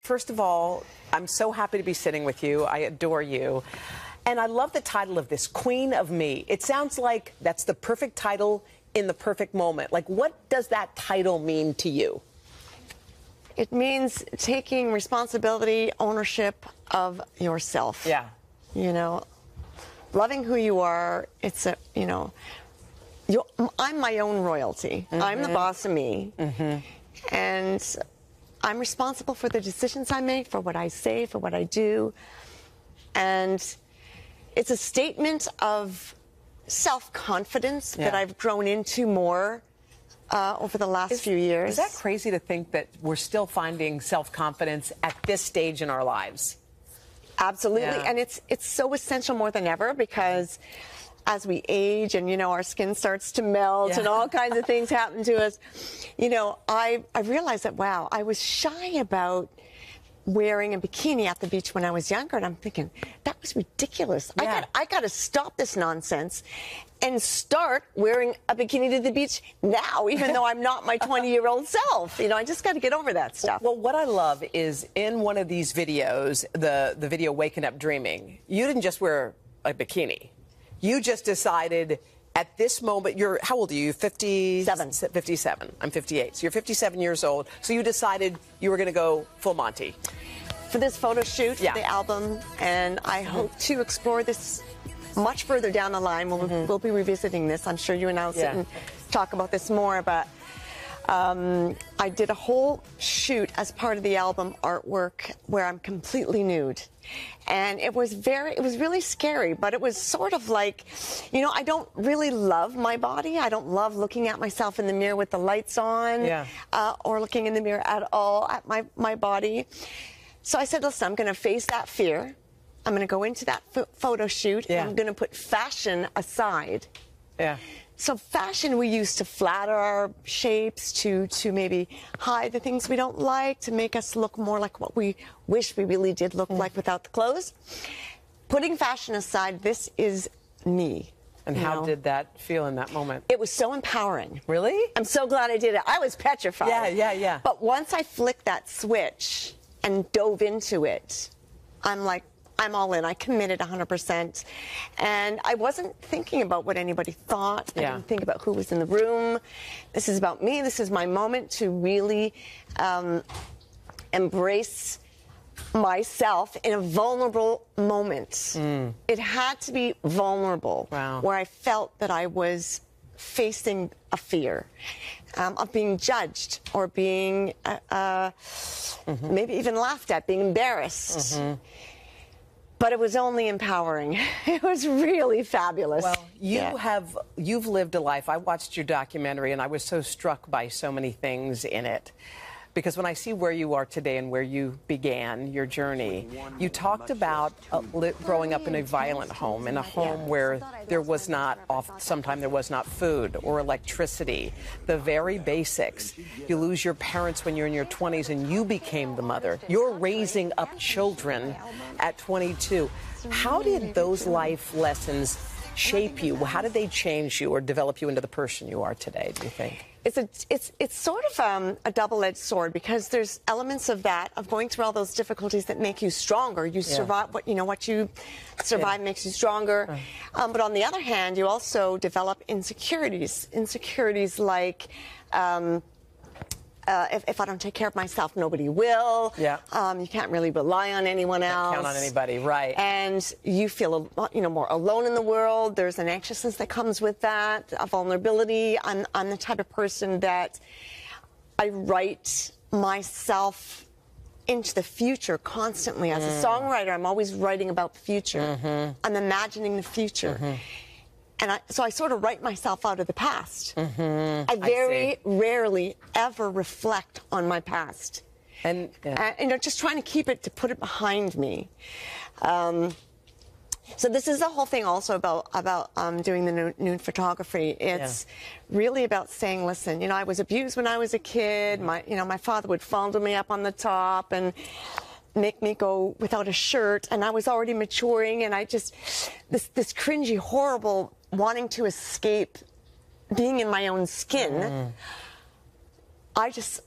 First of all, I'm so happy to be sitting with you. I adore you. And I love the title of this, Queen of Me. It sounds like that's the perfect title in the perfect moment. Like, what does that title mean to you? It means taking responsibility, ownership of yourself. Yeah. You know, loving who you are. It's a, you know, I'm my own royalty. Mm-hmm. I'm the boss of me. Mm-hmm. And I'm responsible for the decisions I make, for what I say, for what I do. And it's a statement of self-confidence that I've grown into more over the last few years. Is that crazy to think that we're still finding self-confidence at this stage in our lives? Absolutely. Yeah. And it's so essential more than ever because as we age and, you know, our skin starts to melt and all kinds of things happen to us, you know, I realized that, wow, I was shy about wearing a bikini at the beach when I was younger. And I'm thinking, that was ridiculous. Yeah. I got to stop this nonsense and start wearing a bikini to the beach now, even though I'm not my 20-year-old self. You know, I just got to get over that stuff. Well, what I love is in one of these videos, the video Waking Up Dreaming, you didn't just wear a bikini. You just decided at this moment, how old are you? 57. 57. I'm 58. So you're 57 years old. So you decided you were going to go full Monty. For this photo shoot, for the album, and I hope to explore this much further down the line. We'll be revisiting this. I'm sure you and I will sit and talk about this more, but I did a whole shoot as part of the album artwork where I'm completely nude. And it was really scary, but it was sort of like, you know, I don't really love my body. I don't love looking at myself in the mirror with the lights on or looking in the mirror at all at my body. So I said, listen, I'm going to face that fear. I'm going to go into that photo shoot. And I'm going to put fashion aside. Yeah. So fashion we use to flatter our shapes, to maybe hide the things we don't like, to make us look more like what we wish we really did look like without the clothes. Putting fashion aside, this is me. And how did that feel in that moment? It was so empowering. Really? I'm so glad I did it. I was petrified. Yeah. But once I flicked that switch and dove into it, I'm like, I'm all in. I committed 100%. And I wasn't thinking about what anybody thought. I didn't think about who was in the room. This is about me. This is my moment to really embrace myself in a vulnerable moment. It had to be vulnerable, where I felt that I was facing a fear of being judged or being maybe even laughed at, being embarrassed. But it was only empowering. It was really fabulous. Well, you've lived a life. I watched your documentary and I was so struck by so many things in it. Because when I see where you are today and where you began your journey, you talked about growing up in a violent home, in a home where there was not, sometimes there was not food or electricity, the very basics. You lose your parents when you're in your 20s and you became the mother. You're raising up children at 22. How did those life lessons shape you? How did they change you or develop you into the person you are today, do you think? It's sort of a double-edged sword because there's elements of that, of going through all those difficulties that make you stronger. You survive what you survive makes you stronger. But on the other hand, you also develop insecurities like if I don't take care of myself, nobody will. You can't really rely on anyone else. Can't count on anybody, right? And you feel, more alone in the world. There's an anxiousness that comes with that, a vulnerability. I'm the type of person that I write myself into the future constantly. As a songwriter, I'm always writing about the future. I'm imagining the future. And so I sort of write myself out of the past. I very rarely ever reflect on my past. And just trying to keep it, to put it behind me. So this is the whole thing also about doing the nude photography. It's really about saying, listen, I was abused when I was a kid. My father would fondle me up on the top and make me go without a shirt, and I was already maturing, and I just, this cringy, horrible wanting to escape being in my own skin, I just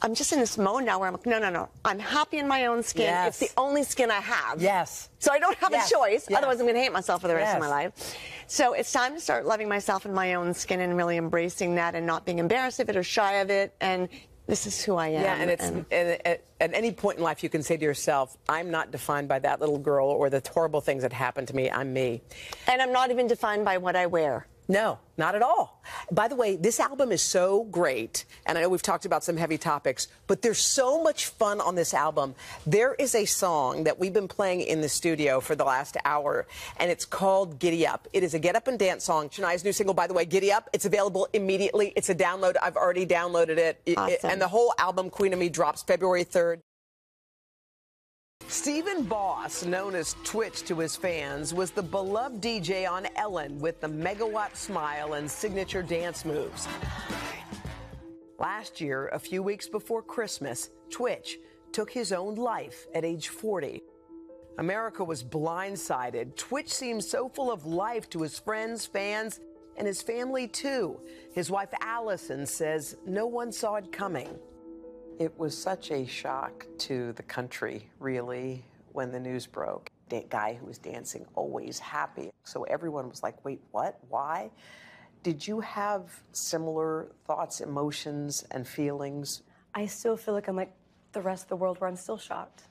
I'm just in this mode now where I'm like, no. I'm happy in my own skin. Yes. It's the only skin I have. Yes. So I don't have Yes. a choice. Yes. Otherwise, I'm going to hate myself for the rest of my Yes. life. So it's time to start loving myself in my own skin and really embracing that and not being embarrassed of it or shy of it. And this is who I am. Yeah, and it's at any point in life you can say to yourself, I'm not defined by that little girl or the horrible things that happened to me. I'm me. And I'm not even defined by what I wear. No, not at all. By the way, this album is so great, and I know we've talked about some heavy topics, but there's so much fun on this album. There is a song that we've been playing in the studio for the last hour, and it's called Giddy Up. It is a get up and dance song. Shania's new single, by the way, Giddy Up. It's available immediately. It's a download. I've already downloaded it. Awesome. And the whole album, Queen of Me, drops February 3rd. Stephen Boss, known as Twitch to his fans, was the beloved DJ on Ellen with the megawatt smile and signature dance moves. Last year, a few weeks before Christmas, Twitch took his own life at age 40. America was blindsided. Twitch seemed so full of life to his friends, fans, and his family too. His wife Allison says no one saw it coming. It was such a shock to the country, really, when the news broke. The guy who was dancing, always happy. So everyone was like, wait, what? Why? Did you have similar thoughts, emotions, and feelings? I still feel like I'm like the rest of the world where I'm still shocked.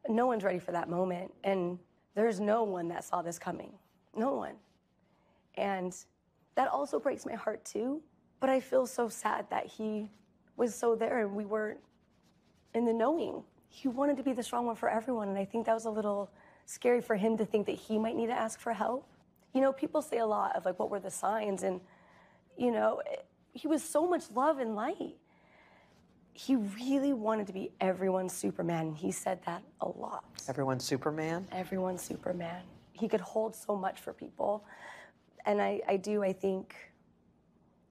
No one's ready for that moment. And there's no one that saw this coming. No one. And that also breaks my heart too. But I feel so sad that he was so there and we weren't in the knowing. He wanted to be the strong one for everyone, and I think that was a little scary for him to think that he might need to ask for help. You know, people say a lot of like, what were the signs? And, you know, he was so much love and light. He really wanted to be everyone's Superman, and he said that a lot. Everyone's Superman? Everyone's Superman. He could hold so much for people. And I think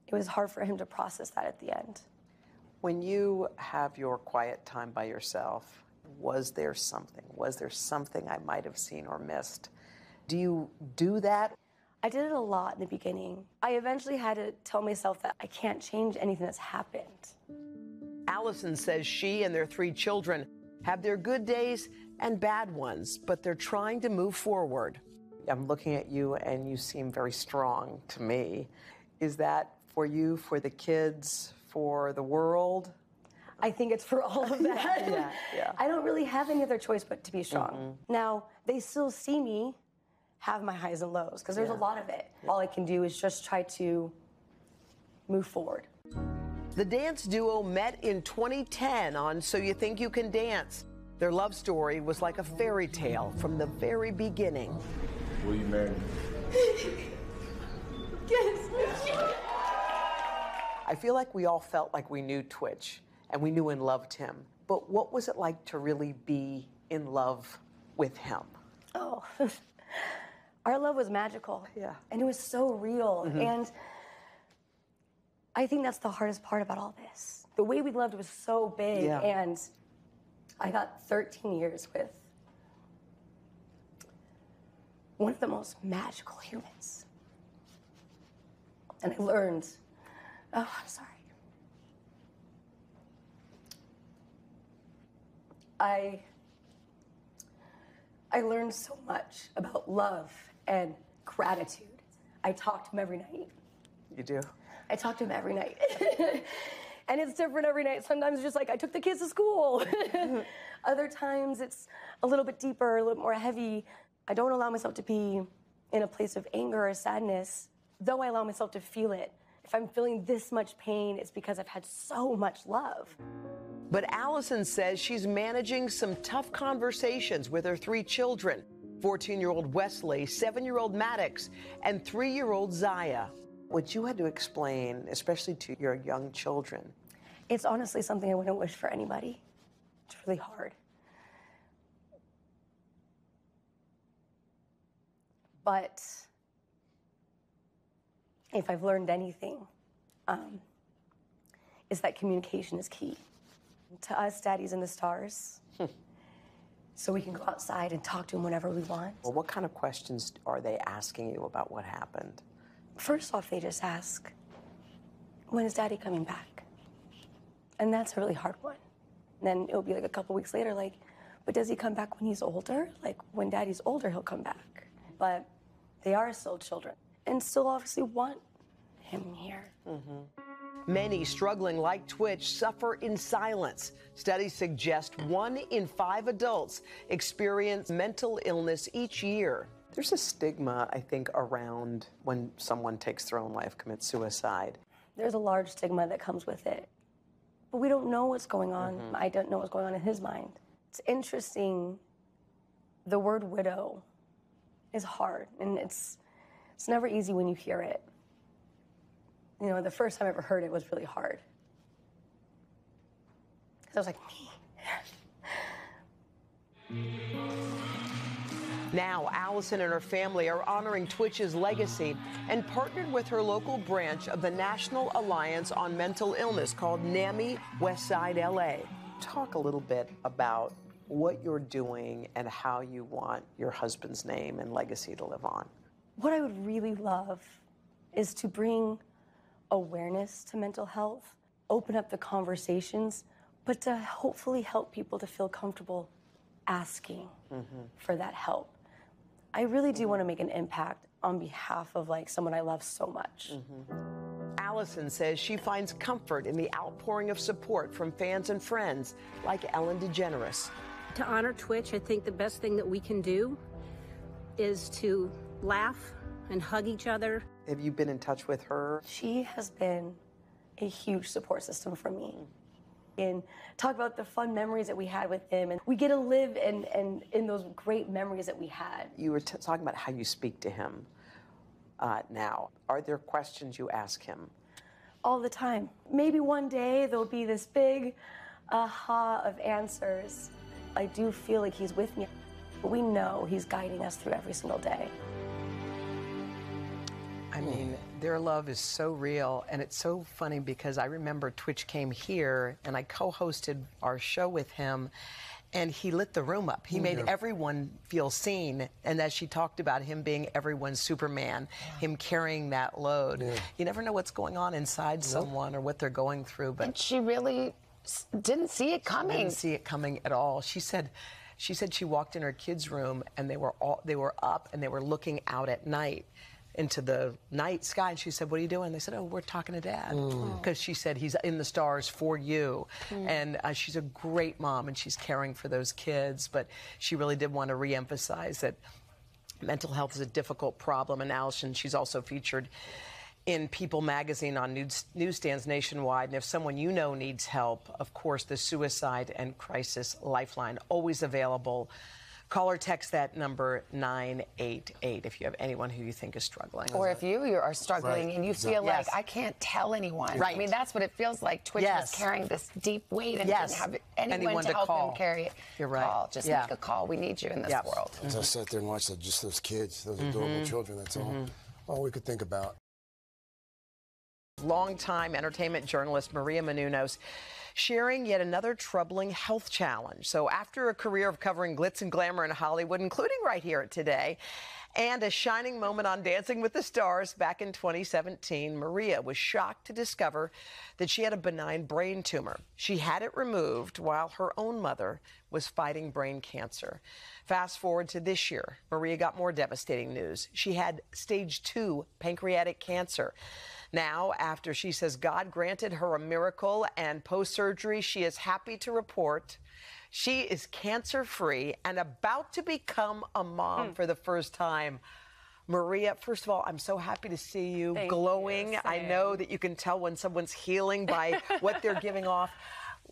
it was hard for him to process that at the end. When you have your quiet time by yourself, was there something I might have seen or missed? Do you do that? I did it a lot in the beginning. I eventually had to tell myself that I can't change anything that's happened. Allison says she and their 3 children have their good days and bad ones, but they're trying to move forward. I'm looking at you and you seem very strong to me. Is that for you, for the kids, for the world? I think it's for all of that. Yeah. I don't really have any other choice but to be strong. Mm-hmm. Now, they still see me have my highs and lows, because there's a lot of it. All I can do is just try to move forward. The dance duo met in 2010 on So You Think You Can Dance. Their love story was like a fairy tale from the very beginning. Will you marry me? Yes. I feel like we all felt like we knew Twitch and we knew and loved him. But what was it like to really be in love with him? Oh, our love was magical. Yeah. And it was so real. Mm-hmm. And I think that's the hardest part about all this. The way we loved was so big. Yeah. And I got 13 years with one of the most magical humans. And I learned, oh, I'm sorry. I learned so much about love and gratitude. I talk to him every night. You do? I talk to him every night. And it's different every night. Sometimes it's just like, I took the kids to school. Other times it's a little bit deeper, a little more heavy. I don't allow myself to be in a place of anger or sadness, though I allow myself to feel it. If I'm feeling this much pain, it's because I've had so much love. But Allison says she's managing some tough conversations with her 3 children, 14-year-old Wesley, 7-year-old Maddox, and 3-year-old Zaya. What you had to explain, especially to your young children. It's honestly something I wouldn't wish for anybody. It's really hard. But if I've learned anything, is that communication is key. To us, Daddy's in the stars. So we can go outside and talk to him whenever we want. Well, what kind of questions are they asking you about what happened? First off, they just ask, when is Daddy coming back? And that's a really hard one. And then it'll be like a couple weeks later, like, but does he come back when he's older? Like, when daddy's older, he'll come back. But they are still children and still obviously want him here. Many struggling like Twitch suffer in silence. Studies suggest 1 in 5 adults experience mental illness each year. There's a stigma, I think, around when someone takes their own life, commits suicide. There's a large stigma that comes with it. But we don't know what's going on. I don't know what's going on in his mind. It's interesting. The word widow is hard, and it's never easy when you hear it. You know, the first time I ever heard it was really hard. Because I was like, me. Now, Allison and her family are honoring Twitch's legacy and partnered with her local branch of the National Alliance on Mental Illness called NAMI Westside LA. Talk a little bit about what you're doing and how you want your husband's name and legacy to live on. What I would really love is to bring awareness to mental health, open up the conversations, but to hopefully help people to feel comfortable asking for that help. I really do want to make an impact on behalf of like someone I love so much. Allison says she finds comfort in the outpouring of support from fans and friends like Ellen DeGeneres. To honor Twitch, I think the best thing that we can do is to laugh and hug each other. Have you been in touch with her? She has been a huge support system for me. And talk about the fun memories that we had with him. And we get to live in those great memories that we had. You were talking about how you speak to him now. Are there questions you ask him? All the time. Maybe one day there'll be this big aha of answers. I do feel like he's with me. But we know he's guiding us through every single day. I mean, their love is so real, and it's so funny because I remember Twitch came here, and I co-hosted our show with him, and he lit the room up. He made everyone feel seen, and as she talked about him being everyone's Superman, him carrying that load. You never know what's going on inside someone or what they're going through. But and she really didn't see it coming. Didn't see it coming at all. She said she walked in her kids' room, and they were up, and they were looking out at night into the night sky, and she said, "What are you doing?" They said, "Oh, we're talking to Dad," because she said he's in the stars for you. And she's a great mom, and she's caring for those kids, but she really did want to reemphasize that mental health is a difficult problem. And Allison, she's also featured in People magazine on newsstands nationwide. And if someone you know needs help, of course, the Suicide and Crisis Lifeline, always available. Call or text that number 988 if you have anyone who you think is struggling. Or if you are struggling and you feel like, I can't tell anyone. Right. I mean, that's what it feels like. Twitch was carrying this deep weight and didn't have anyone to help him carry it. You're right. Call. Just make a call. We need you in this world. As I sat there and watched just those kids, those adorable children, that's all we could think about. Longtime entertainment journalist Maria Menounos sharing yet another troubling health challenge. So after a career of covering glitz and glamour in Hollywood, including right here at Today, and a shining moment on Dancing with the Stars back in 2017, Maria was shocked to discover that she had a benign brain tumor. She had it removed while her own mother was fighting brain cancer. Fast forward to this year, Maria got more devastating news. She had stage 2 pancreatic cancer. Now, after she says God granted her a miracle and post-surgery, she is happy to report she is cancer-free and about to become a mom for the first time. Maria, first of all, I'm so happy to see you glowing. I know that you can tell when someone's healing by what they're giving off.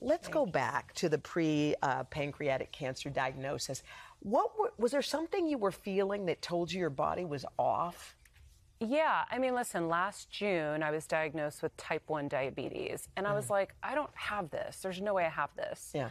Let's go back to the pre-pancreatic cancer diagnosis. Was there something you were feeling that told you your body was off? Yeah, I mean, listen, last June I was diagnosed with type 1 diabetes, and I was like, I don't have this. There's no way I have this. Yeah.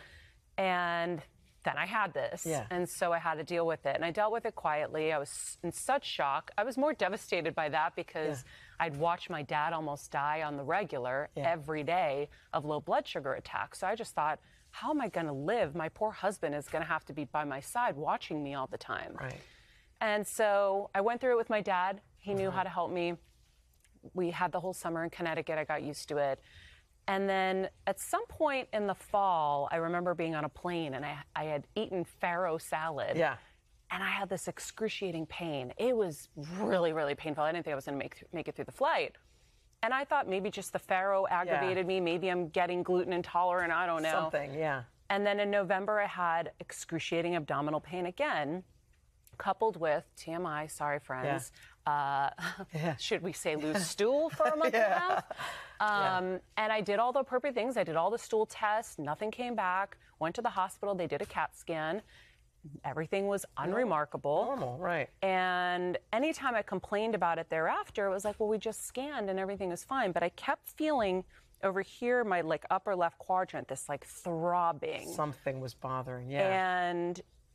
And then I had this, and so I had to deal with it. And I dealt with it quietly. I was in such shock. I was more devastated by that because I'd watch my dad almost die on the regular every day of low blood sugar attacks. So I just thought, how am I going to live? My poor husband is going to have to be by my side watching me all the time. Right. And so I went through it with my dad. He knew how to help me. We had the whole summer in Connecticut. I got used to it. And then at some point in the fall, I remember being on a plane and I had eaten farro salad. Yeah. And I had this excruciating pain. It was really, really painful. I didn't think I was going to make it through the flight. And I thought maybe just the farro aggravated me. Maybe I'm getting gluten intolerant. I don't know. Something, yeah. And then in November, I had excruciating abdominal pain again, coupled with TMI, sorry, friends. Should we say loose stool for a month and a half? And I did all the appropriate things. I did all the stool tests. Nothing came back. Went to the hospital. They did a CAT scan. Everything was unremarkable. Normal, right. And anytime I complained about it thereafter, it was like, well, we just scanned and everything was fine. But I kept feeling over here, my like upper left quadrant, this like throbbing. Something was bothering, yeah.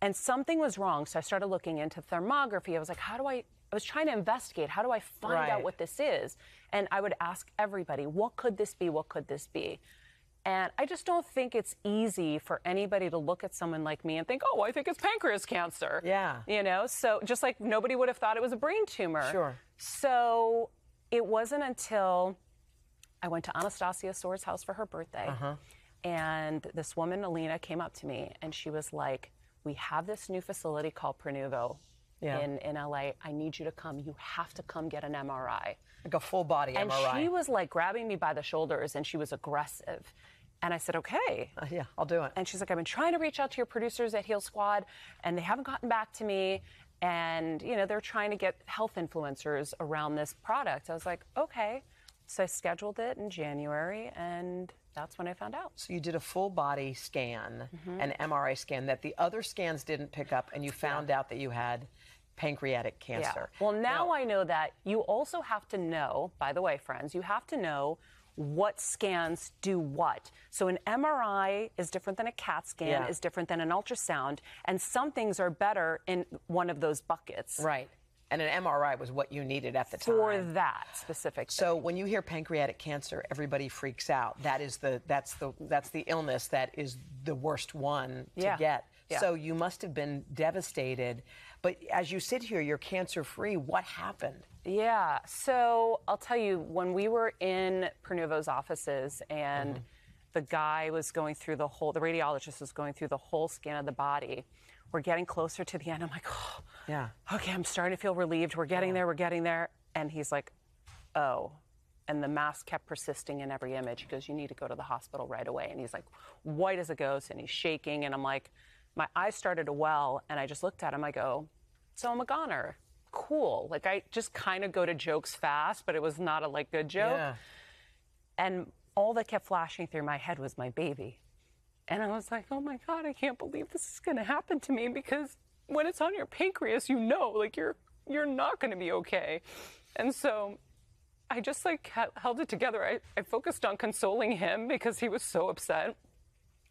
And something was wrong. So I started looking into thermography. I was like, I was trying to investigate. How do I find out what this is? And I would ask everybody, what could this be? What could this be? And I just don't think it's easy for anybody to look at someone like me and think, oh, I think it's pancreas cancer. Yeah. You know, so just like nobody would have thought it was a brain tumor. Sure. So it wasn't until I went to Anastasia Soar's house for her birthday. And this woman, Alina, came up to me and she was like, we have this new facility called Pronuvo in LA. I need you to come. You have to come get an MRI. Like a full body MRI. And she was like grabbing me by the shoulders and she was aggressive. And I said, okay. Yeah, I'll do it. And she's like, I've been trying to reach out to your producers at Heal Squad and they haven't gotten back to me. And, you know, they're trying to get health influencers around this product. I was like, okay. So I scheduled it in January and that's when I found out. So you did a full body scan, an MRI scan that the other scans didn't pick up, and you found out that you had pancreatic cancer. Yeah. Well, now I know that. You also have to know, by the way, friends, you have to know what scans do what. So an MRI is different than a CAT scan, is different than an ultrasound, and some things are better in one of those buckets. Right. And an MRI was what you needed at the time. For that specific thing. So when you hear pancreatic cancer, everybody freaks out. That's the illness that is the worst one to get. Yeah. So you must have been devastated. But as you sit here, you're cancer-free. What happened? Yeah. So I'll tell you, when we were in Pronuvo's offices and the guy was going through the radiologist was going through the whole scan of the body, we're getting closer to the end. I'm like, oh, yeah. Okay, I'm starting to feel relieved. We're getting there. We're getting there. And he's like, oh. And the mask kept persisting in every image. He goes, you need to go to the hospital right away. And he's like, white as a ghost. And he's shaking. And I'm like, my eyes started to well. And I just looked at him. I go, so I'm a goner. Cool. Like, I just kind of go to jokes fast, but it was not a good joke. Yeah. And all that kept flashing through my head was my baby. And I was like, oh my God, I can't believe this is going to happen to me, because when it's on your pancreas, you know, like you're not going to be okay. And so I just held it together. I focused on consoling him because he was so upset.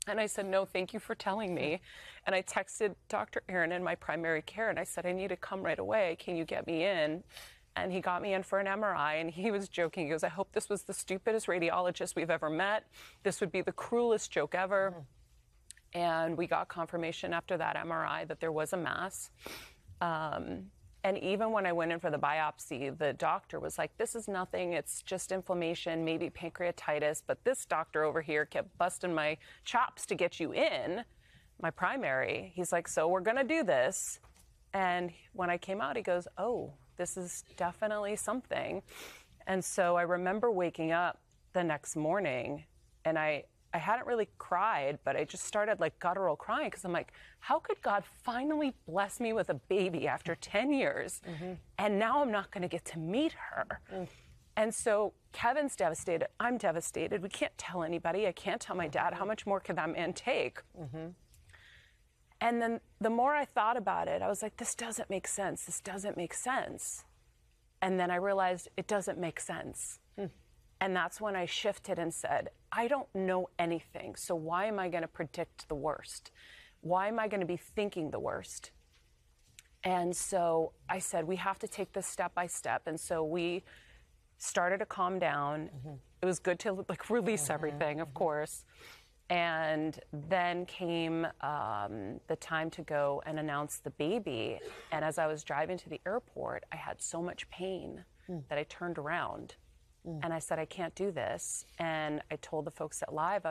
And I said, no, thank you for telling me. And I texted Dr. Aaron in my primary care and I said, I need to come right away. Can you get me in? And he got me in for an MRI, and he was joking. He goes, I hope this was the stupidest radiologist we've ever met. This would be the cruelest joke ever. And we got confirmation after that MRI that there was a mass. And even when I went in for the biopsy, the doctor was like, this is nothing. It's just inflammation, maybe pancreatitis. But this doctor over here kept busting my chops to get you in, my primary. He's like, so we're going to do this. And when I came out, he goes, oh, this is definitely something. And so I remember waking up the next morning, and I hadn't really cried, but I just started guttural crying, because I'm like, how could God finally bless me with a baby after 10 years? And now I'm not going to get to meet her. And so Kevin's devastated. I'm devastated. We can't tell anybody. I can't tell my dad. How much more could that man take? And then the more I thought about it, I was like, this doesn't make sense. This doesn't make sense. And then I realized it doesn't make sense. And that's when I shifted and said, I don't know anything. So why am I going to predict the worst? Why am I going to be thinking the worst? And so I said, we have to take this step by step. And so we started to calm down. It was good to release everything, of course. And then came the time to go and announce the baby. And as I was driving to the airport, I had so much pain that I turned around And I said, I can't do this. And I told the folks at Live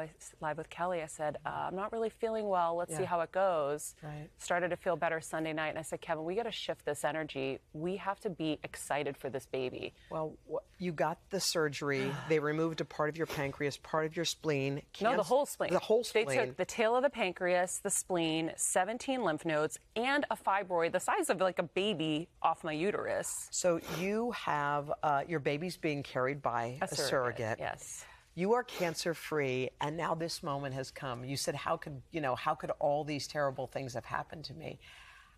with Kelly, I said, I'm not really feeling well. Let's see how it goes. Right. Started to feel better Sunday night. And I said, Kevin, we got to shift this energy. We have to be excited for this baby. Well, you got the surgery. They removed a part of your pancreas, part of your spleen. No, the whole spleen. The whole spleen. They took the tail of the pancreas, the spleen, 17 lymph nodes, and a fibroid the size of like a baby off my uterus. So you have your baby's being carried by a surrogate. Yes. You are cancer-free, and now this moment has come. You said, how could all these terrible things have happened to me?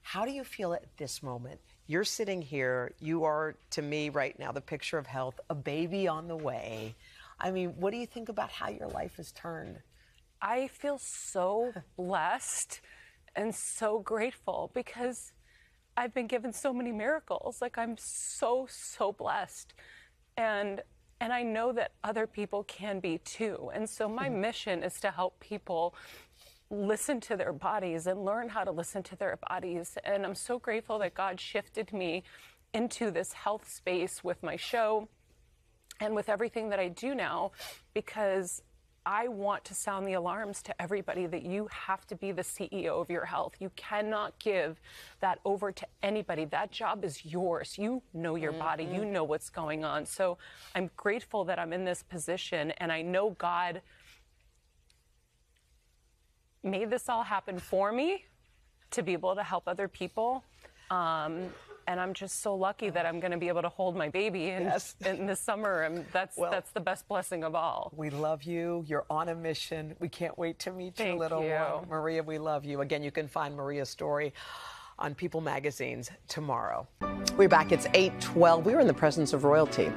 How do you feel at this moment? You're sitting here. You are, to me right now, the picture of health, a baby on the way. I mean, what do you think about how your life has turned? I feel so blessed and so grateful because I've been given so many miracles. Like, I'm so blessed. And I know that other people can be too. And so my mission is to help people listen to their bodies and learn how to listen to their bodies. And I'm so grateful that God shifted me into this health space with my show and with everything that I do now, because I want to sound the alarms to everybody that you have to be the CEO of your health. You cannot give that over to anybody. That job is yours. You know your body. You know what's going on. So I'm grateful that I'm in this position, and I know God made this all happen for me to be able to help other people. And I'm just so lucky that I'm going to be able to hold my baby in the summer. And that's the best blessing of all. We love you. You're on a mission. We can't wait to meet your little one. Maria, we love you. Again, you can find Maria's story on People Magazine's tomorrow. We're back. It's 8:12. We were in the presence of royalty.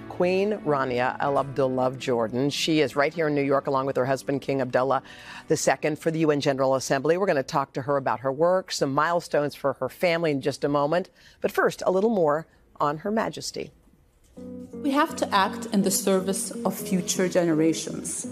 Queen Rania Al Abdullah of Jordan. She is right here in New York along with her husband, King Abdullah II, for the UN General Assembly. We're going to talk to her about her work, some milestones for her family in just a moment. But first, a little more on Her Majesty. We have to act in the service of future generations,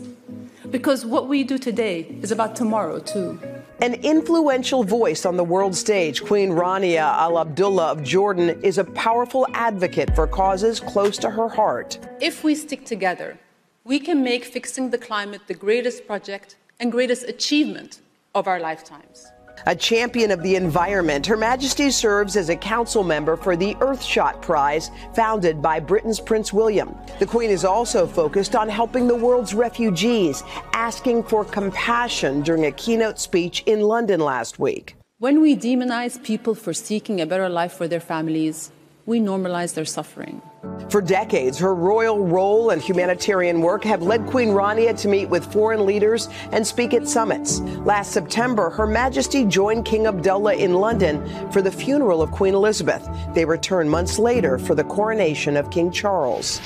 because what we do today is about tomorrow, too. An influential voice on the world stage, Queen Rania Al Abdullah of Jordan is a powerful advocate for causes close to her heart. If we stick together, we can make fixing the climate the greatest project and greatest achievement of our lifetimes. A champion of the environment, Her Majesty serves as a council member for the Earthshot Prize, founded by Britain's Prince William. The Queen is also focused on helping the world's refugees, asking for compassion during a keynote speech in London last week. When we demonize people for seeking a better life for their families, we normalize their suffering. For decades, her royal role and humanitarian work have led Queen Rania to meet with foreign leaders and speak at summits. Last September, Her Majesty joined King Abdullah in London for the funeral of Queen Elizabeth. They returned months later for the coronation of King Charles.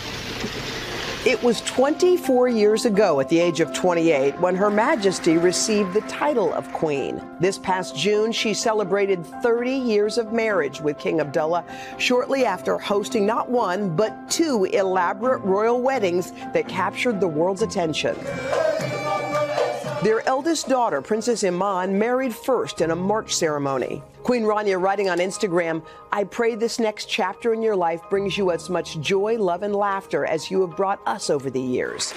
It was 24 years ago, at the age of 28, when Her Majesty received the title of Queen. This past June, she celebrated 30 years of marriage with King Abdullah, shortly after hosting not one, but two elaborate royal weddings that captured the world's attention. Their eldest daughter, Princess Iman, married first in a march ceremony. Queen Rania writing on Instagram, "I pray this next chapter in your life brings you as much joy, love, and laughter as you have brought us over the years."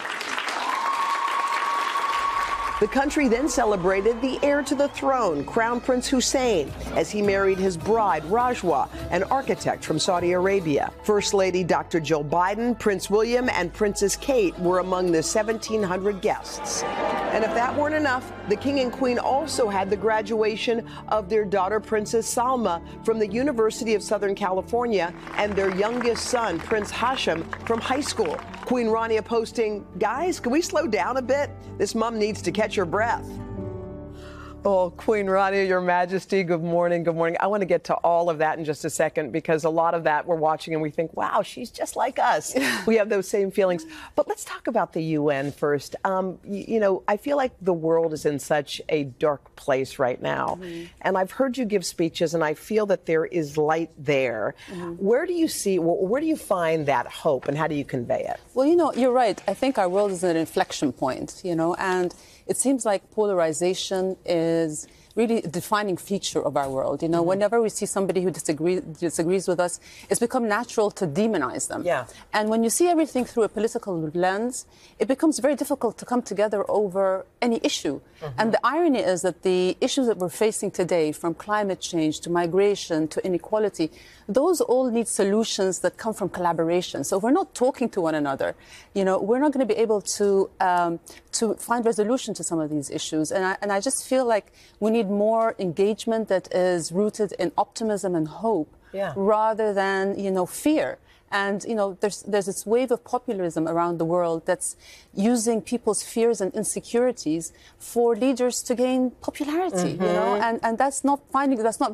The country then celebrated the heir to the throne, Crown Prince Hussein, as he married his bride, Rajwa, an architect from Saudi Arabia. First Lady Dr. Jill Biden, Prince William, and Princess Kate were among the 1,700 guests. And if that weren't enough, the King and Queen also had the graduation of their daughter, Princess Salma, from the University of Southern California, and their youngest son, Prince Hashim, from high school. Queen Rania posting, "Guys, can we slow down a bit? This mom needs to catch her breath." Oh, Queen Rania, Your Majesty, good morning, good morning. I want to get to all of that in just a second, because a lot of that we're watching and we think, wow, she's just like us. We have those same feelings. But let's talk about the UN first. You know, I feel like the world is in such a dark place right now. And I've heard you give speeches, and I feel that there is light there. Where do you find that hope, and how do you convey it? Well, you know, you're right. I think our world is at an inflection point, you know, and it seems like polarization is really a defining feature of our world. You know, whenever we see somebody who disagrees with us, it's become natural to demonize them. Yeah. And when you see everything through a political lens, it becomes very difficult to come together over any issue. And the irony is that the issues that we're facing today, from climate change to migration to inequality, those all need solutions that come from collaboration. So if we're not talking to one another, you know, we're not going to be able to find resolution to some of these issues. And I just feel like we need more engagement that is rooted in optimism and hope, rather than, you know, fear. And, you know, there's this wave of populism around the world that's using people's fears and insecurities for leaders to gain popularity, you know, and that's not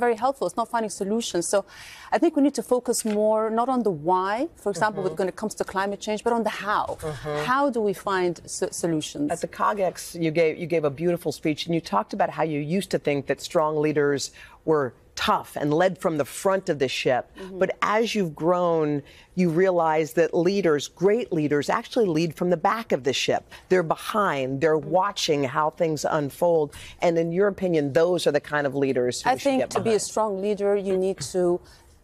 very helpful. It's not finding solutions. So I think we need to focus more, not on the why, for example, when it comes to climate change, but on the how. How do we find solutions? At the COGEX, you gave a beautiful speech, and you talked about how you used to think that strong leaders were tough and led from the front of the ship. But as you've grown, you realize that leaders, great leaders, actually lead from the back of the ship. They're behind, they're watching how things unfold. And in your opinion, those are the kind of leaders who I think to be a strong leader, you need to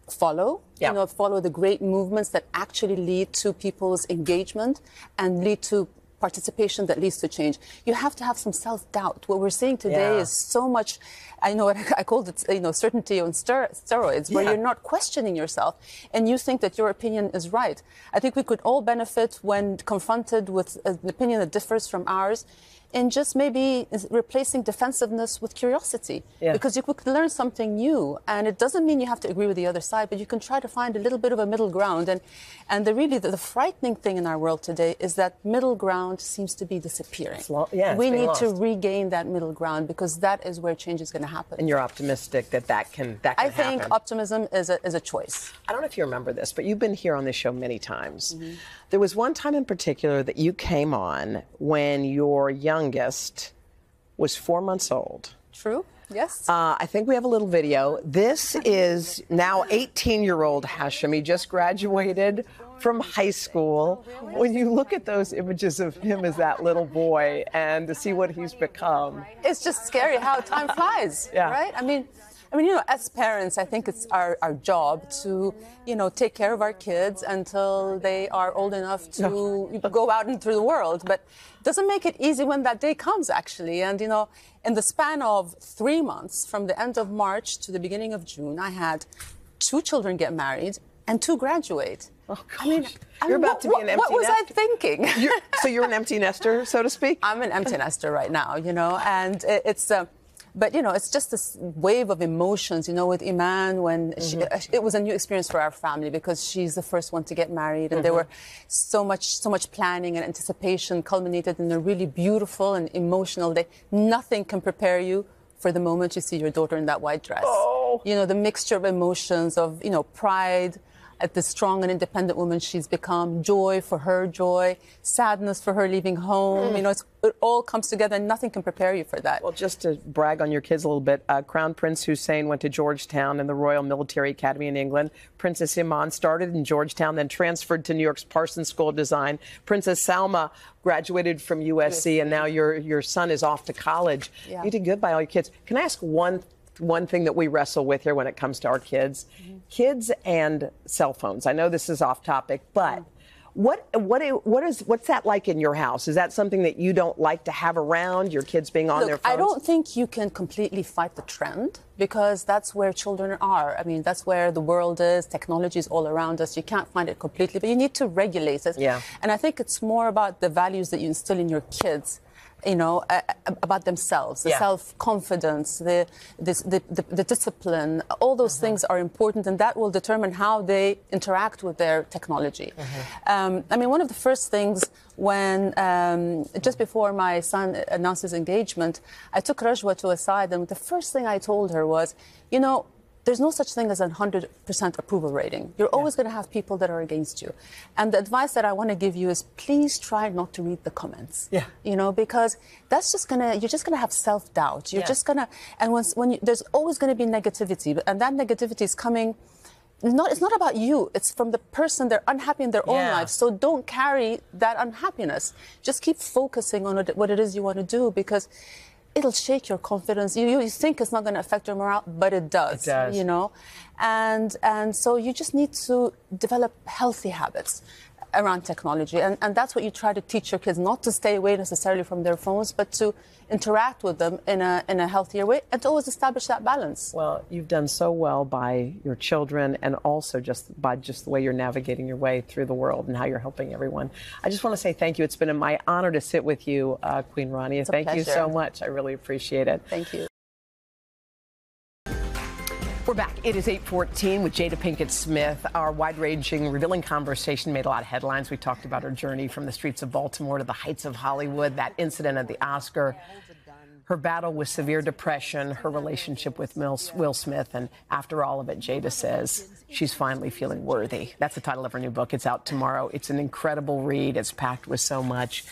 follow, you know, follow the great movements that actually lead to people's engagement and lead to participation that leads to change. You have to have some self-doubt. What we're seeing today is so much, I know what I called it, you know, certainty on steroids, where you're not questioning yourself and you think that your opinion is right. I think we could all benefit when confronted with an opinion that differs from ours, and just maybe replacing defensiveness with curiosity. Because you could learn something new, and it doesn't mean you have to agree with the other side, but you can try to find a little bit of a middle ground. And the frightening thing in our world today is that middle ground seems to be disappearing. We need to regain that middle ground, because that is where change is going to happen. And you're optimistic that can happen. I think optimism is a choice. I don't know if you remember this, but you've been here on this show many times. There was one time in particular that you came on when your youngest was 4 months old. True. Yes. I think we have a little video. This is now 18-year-old Hashem. He just graduated from high school. When you look at those images of him as that little boy and to see what he's become. It's just scary how time flies, right? I mean, you know, as parents, I think it's our job to, you know, take care of our kids until they are old enough to go out into the world. But it doesn't make it easy when that day comes, actually. And, you know, in the span of 3 months, from the end of March to the beginning of June, I had 2 children get married and 2 graduate. Oh, gosh. You're about to be an empty nester. What was I thinking? So you're an empty nester, so to speak? I'm an empty nester right now, you know, and it's... But, you know, it's just this wave of emotions, you know, with Iman, when it was a new experience for our family, because she's the first one to get married. And there were so much planning and anticipation culminated in a really beautiful and emotional day. Nothing can prepare you for the moment you see your daughter in that white dress. You know, the mixture of emotions of, you know, pride at the strong and independent woman she's become, joy for her joy, sadness for her leaving home. You know, it all comes together, and nothing can prepare you for that. Well, just to brag on your kids a little bit, Crown Prince Hussein went to Georgetown and the Royal Military Academy in England. Princess Iman started in Georgetown, then transferred to New York's Parsons School of Design. Princess Salma graduated from USC, and now your son is off to college. You did good by all your kids. Can I ask one thing that we wrestle with here when it comes to our kids? Kids and cell phones. I know this is off topic, but what's that like in your house? Is that something that you don't like to have around, your kids being on their phones? I don't think you can completely fight the trend, because that's where children are. I mean, that's where the world is. Technology is all around us. You can't find it completely, but you need to regulate it. And I think it's more about the values that you instill in your kids, you know, about themselves, the self-confidence, the discipline. All those things are important, and that will determine how they interact with their technology. I mean, one of the first things when, just before my son announced his engagement, I took Rajwa to a side, and the first thing I told her was, you know, there's no such thing as a 100% approval rating. You're always going to have people that are against you. And the advice that I want to give you is, please try not to read the comments. You know, because that's just you're just going to have self-doubt. You're just going to, and there's always going to be negativity. And that negativity is coming, it's not about you. It's from the person. They're unhappy in their own life. So don't carry that unhappiness. Just keep focusing on what it is you want to do, because it'll shake your confidence. You think it's not going to affect your morale, but it does. It does. You know, and so you just need to develop healthy habits around technology, and that's what you try to teach your kids, not to stay away necessarily from their phones, but to interact with them in a healthier way, and to always establish that balance. Well, you've done so well by your children, and also just by the way you're navigating your way through the world and how you're helping everyone. I just want to say thank you. It's been my honor to sit with you, Queen Rania. Thank you so much. I really appreciate it. Thank you. We're back. It is 8:14 with Jada Pinkett Smith. Our wide-ranging, revealing conversation made a lot of headlines. We talked about her journey from the streets of Baltimore to the heights of Hollywood, that incident at the Oscar, her battle with severe depression, her relationship with Will Smith, and after all of it, Jada says she's finally feeling worthy. That's the title of her new book. It's out tomorrow. It's an incredible read. It's packed with so much.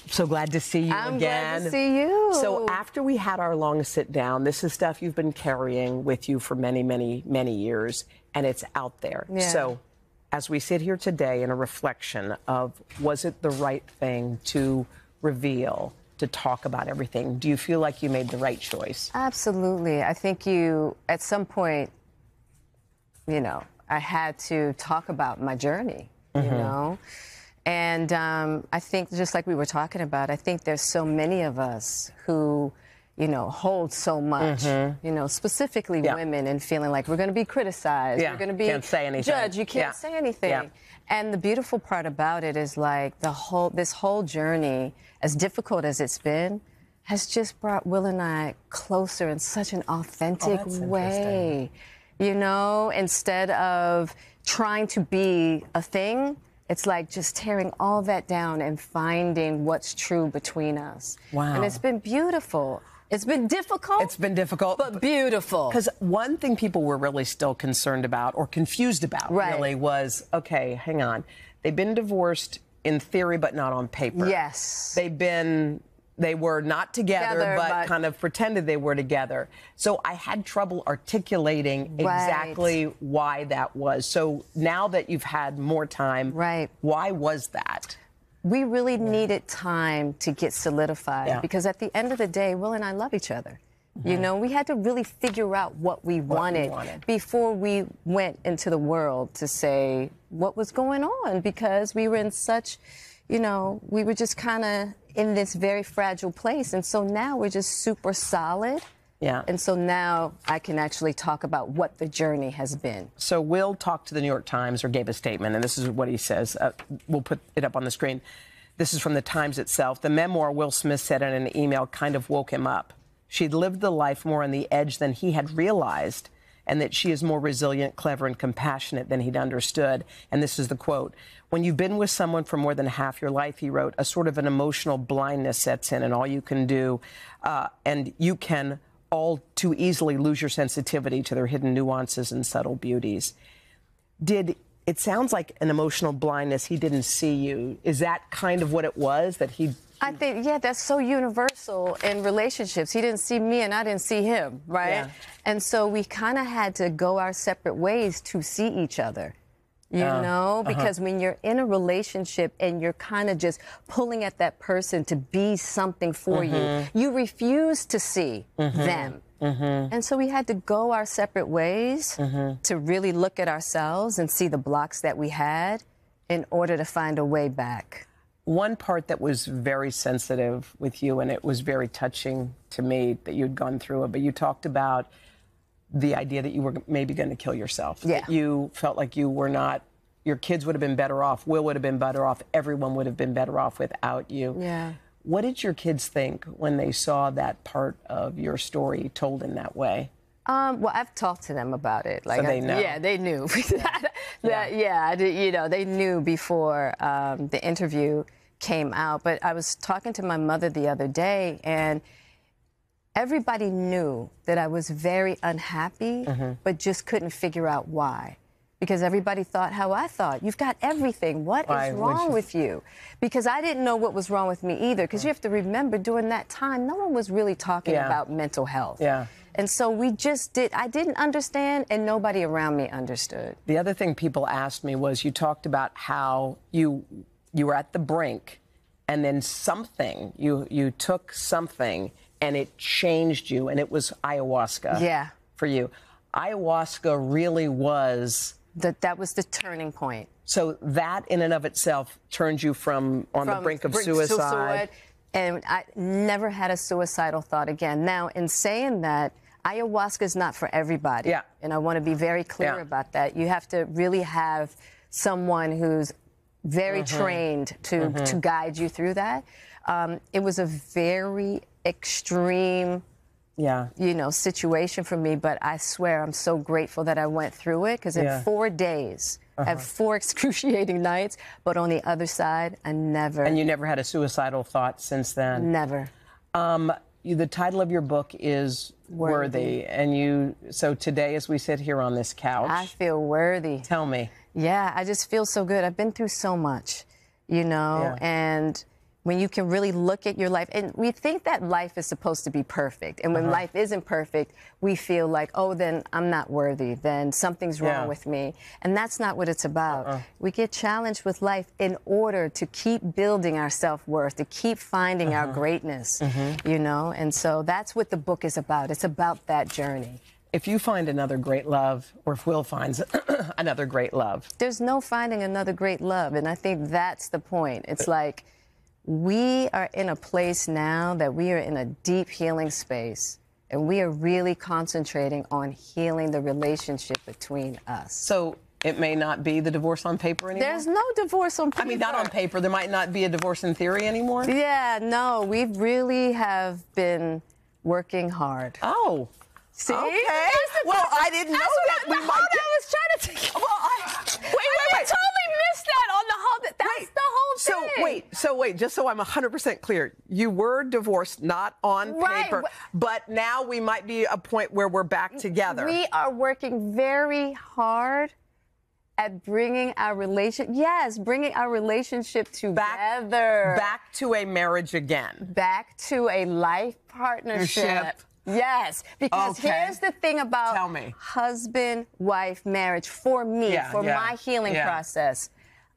So glad to see you again. I'm glad to see you. So after we had our long sit down, this is stuff you've been carrying with you for many, many, many years, and it's out there. Yeah. So as we sit here today in a reflection of, was it the right thing to reveal, to talk about everything? Do you feel like you made the right choice? Absolutely. I think you, at some point, you know, I had to talk about my journey, you know? And I think, just like we were talking about, I think there's so many of us who, you know, hold so much, you know, specifically women, and feeling like we're going to be criticized, we're going to be judged, you can't say anything. And the beautiful part about it is, like, this whole journey, as difficult as it's been, has just brought Will and I closer in such an authentic way. You know, instead of trying to be a thing, it's like just tearing all that down and finding what's true between us. Wow. And it's been beautiful. It's been difficult. It's been difficult. But beautiful. Because one thing people were really still concerned about, or confused about, really, was, okay, hang on. They've been divorced in theory, but not on paper. Yes. They were not together, but kind of pretended they were together. So I had trouble articulating exactly why that was. So now that you've had more time, why was that? We really needed time to get solidified, because at the end of the day, Will and I love each other. You know, we had to really figure out what we wanted before we went into the world to say what was going on, because we were in such, you know, we were just kind of in this very fragile place. And so now we're just super solid. Yeah. And so now I can actually talk about what the journey has been. So Will talked to the New York Times, or gave a statement, and this is what he says. We'll put it up on the screen. This is from the Times itself. The memoir, Will Smith said in an email, kind of woke him up. She'd lived the life more on the edge than he had realized, and that she is more resilient, clever, and compassionate than he'd understood. And this is the quote. When you've been with someone for more than half your life, he wrote, a sort of an emotional blindness sets in, and all you can do, and you can all too easily lose your sensitivity to their hidden nuances and subtle beauties. It sounds like an emotional blindness. He didn't see you. Is that kind of what it was, that he... I think, yeah, that's so universal in relationships. He didn't see me and I didn't see him, right? Yeah. And so we kind of had to go our separate ways to see each other, you know? Because when you're in a relationship and you're kind of just pulling at that person to be something for you, you refuse to see them. And so we had to go our separate ways to really look at ourselves and see the blocks that we had in order to find a way back. One part that was very sensitive with you, and it was very touching to me that you'd gone through it, but you talked about the idea that you were maybe going to kill yourself. Yeah. That you felt like you were not, your kids would have been better off, Will would have been better off, everyone would have been better off without you. Yeah. What did your kids think when they saw that part of your story told in that way? Well, I've talked to them about it. Like, so they know. Yeah, they knew. You know, they knew before the interview came out. But I was talking to my mother the other day, and everybody knew that I was very unhappy, but just couldn't figure out why. Because everybody thought how I thought. You've got everything. What is wrong with you? Because I didn't know what was wrong with me either. Because you have to remember, during that time, no one was really talking about mental health. Yeah. And so we just I didn't understand, and nobody around me understood. The other thing people asked me was, you talked about how you were at the brink, and then you took something, and it changed you, and it was ayahuasca for you. Ayahuasca really was... That was the turning point. So that in and of itself turned you from the brink of suicide. And I never had a suicidal thought again. Now, in saying that, ayahuasca is not for everybody. Yeah. And I want to be very clear about that. You have to really have someone who's very trained to guide you through that. It was a very extreme, situation for me, but I swear I'm so grateful that I went through it, because in 4 days, I have 4 excruciating nights, but on the other side, I never... And you never had a suicidal thought since then? Never. The title of your book is Worthy. And so today, as we sit here on this couch... I feel worthy. Tell me. Yeah, I just feel so good. I've been through so much, and when you can really look at your life, and we think that life is supposed to be perfect, and when life isn't perfect, we feel like, oh, then I'm not worthy, then something's wrong with me, and that's not what it's about. We get challenged with life in order to keep building our self-worth, to keep finding our greatness, and so that's what the book is about. It's about that journey. If you find another great love, or if Will finds another great love. There's no finding another great love, and I think that's the point. It's like we are in a place now that we are in a deep healing space, and we are really concentrating on healing the relationship between us. So it may not be the divorce on paper anymore? There's no divorce on paper. I mean, not on paper. There might not be a divorce in theory anymore? Yeah, no, we really have been working hard. Oh. See? Okay. Well, I didn't know that. We might. I was trying to take. Well, wait. I totally missed that on the whole. That's the whole thing. So wait. Just so I'm 100% clear, you were divorced, not on paper, but now we might be a point where we're back together. We are working very hard at bringing our bringing our relationship together. Back to a marriage again. Back to a life partnership. Yes, because here's the thing about husband-wife marriage for me, for my healing process.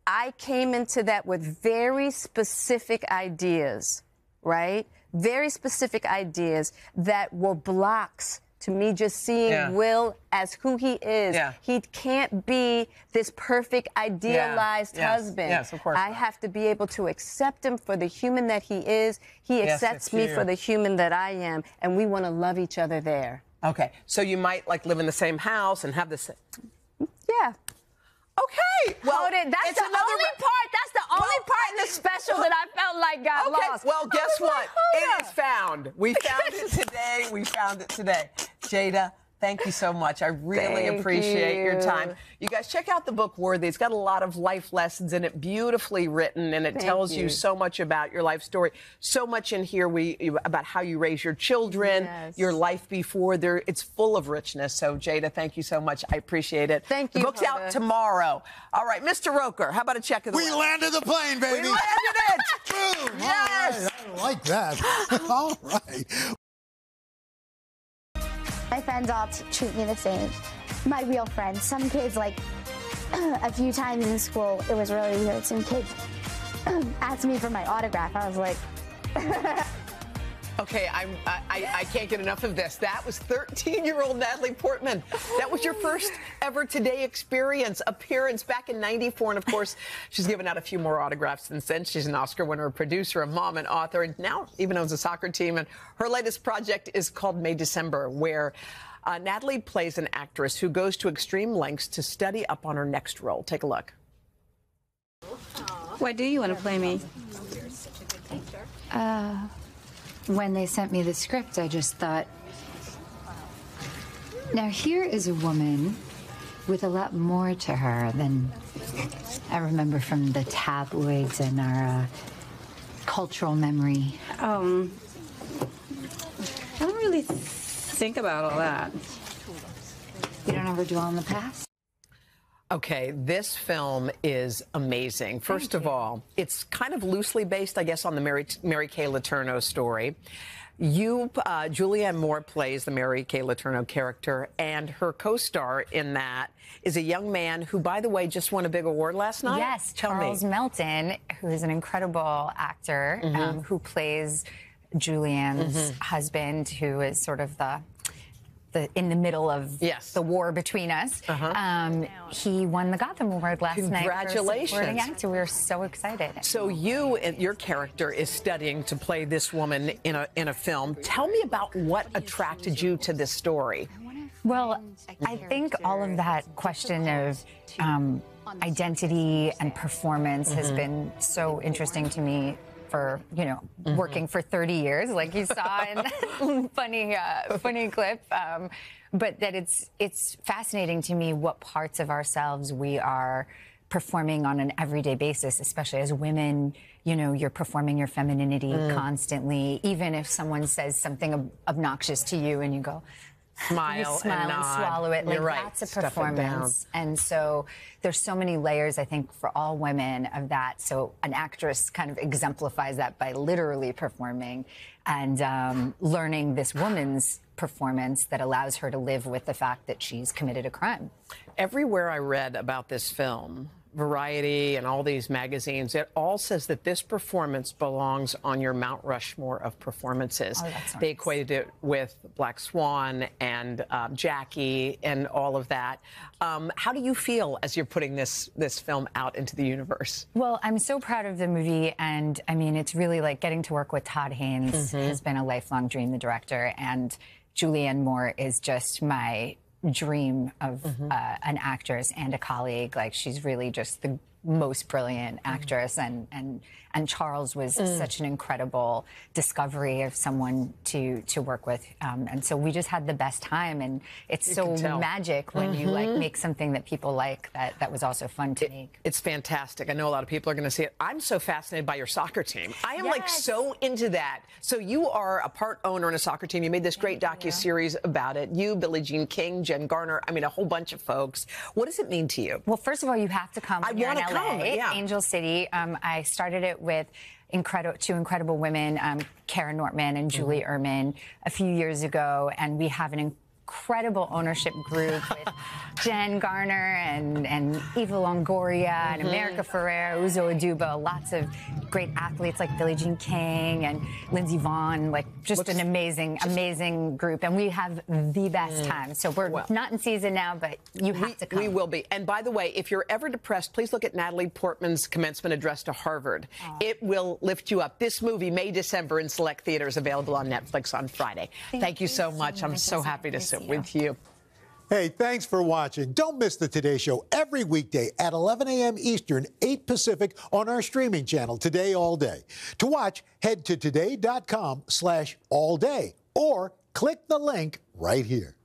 I came into that with very specific ideas, right? Very specific ideas that were blocks to me just seeing Will as who he is. He can't be this perfect, idealized husband. Yes, of course. I have to be able to accept him for the human that he is. He accepts me for the human that I am, and we want to love each other there. Okay, so you might live in the same house and have the same... Yeah. Okay. Well, that's the only part. That's the only part in the special that I felt like got lost. Well, guess what? It is found. We found it today. We found it today. Jada, thank you so much. I really appreciate your time. You guys, check out the book Worthy. It's got a lot of life lessons in it, beautifully written, and it tells you so much about your life story. So much in here about how you raise your children, your life before there. It's full of richness. So, Jada, thank you so much. I appreciate it. Thank you. The book's out tomorrow. All right, Mr. Roker, how about a check of the We landed the plane, baby. We landed it. Boom. Yes. All right. I like that. All right. My friends all treat me the same. My real friends. Some kids, a few times in school, it was really weird. Some kids asked me for my autograph. I was like... Okay, I can't get enough of this. That was 13-year-old Natalie Portman. That was your first ever Today appearance back in '94. And, of course, she's given out a few more autographs since then. She's an Oscar winner, a producer, a mom, an author, and now even owns a soccer team. And her latest project is called May December, where Natalie plays an actress who goes to extreme lengths to study up on her next role. Take a look. Why do you want to play me? When they sent me the script, I just thought, now here is a woman with a lot more to her than I remember from the tabloids and our cultural memory. I don't really think about all that. You don't ever dwell on the past? Okay, this film is amazing. First of all, it's kind of loosely based, I guess, on the Mary Kay Letourneau story. Julianne Moore plays the Mary Kay Letourneau character, and her co-star in that is a young man who, by the way, just won a big award last night. Yes, Charles Melton, who is an incredible actor, who plays Julianne's husband, who is sort of the in the middle of the war between us. He won the Gotham Award last night. Congratulations. For supporting actor. We were so excited. So your character is studying to play this woman in a film. Tell me about what attracted you to this story. Well, I think all of that question of identity and performance has been so interesting to me for, working for 30 years, like you saw in that funny clip. But that it's fascinating to me what parts of ourselves we are performing on an everyday basis, especially as women. You're performing your femininity constantly, even if someone says something obnoxious to you and you go, smile and swallow it. You're right. That's a performance. And so there's so many layers, I think, for all women of that. So an actress kind of exemplifies that by literally performing and learning this woman's performance that allows her to live with the fact that she's committed a crime. Everywhere I read about this film, Variety and all these magazines, it all says that this performance belongs on your Mount Rushmore of performances. Oh, that's nice. They equated it with Black Swan and Jackie and all of that. How do you feel as you're putting this film out into the universe? Well, I'm so proud of the movie, and I mean, it's really like getting to work with Todd Haynes has been a lifelong dream, the director, and Julianne Moore is just my dream of an actress and a colleague. Like, she's really just the most brilliant actress, and Charles was such an incredible discovery of someone to work with, and so we just had the best time, and it's so magic when you like make something that people like that was also fun to make. It's fantastic. I know a lot of people are going to see it. I'm so fascinated by your soccer team. I am like so into that. So you are a part owner in a soccer team. You made this great docuseries about it. You, Billie Jean King, Jen Garner, I mean, a whole bunch of folks. What does it mean to you? Well, first of all, you have to come. I want to come. Yeah. Angel City. I started it with two incredible women, Kara Nortman and Julie Ehrman, a few years ago, and we have an incredible ownership group with Jen Garner and Eva Longoria and America Ferrera, Uzo Aduba, lots of great athletes like Billie Jean King and Lindsey Vonn, like just an amazing group. And we have the best time. So we're not in season now, but you have to come. We will be. And by the way, if you're ever depressed, please look at Natalie Portman's commencement address to Harvard. It will lift you up. This movie, May, December in select theaters, available on Netflix on Friday. Thank you so much. I'm so happy to sit with you. Hey, thanks for watching. Don't miss the Today Show every weekday at 11 a.m. Eastern, 8 Pacific on our streaming channel, Today All Day. To watch, head to today.com/allday or click the link right here.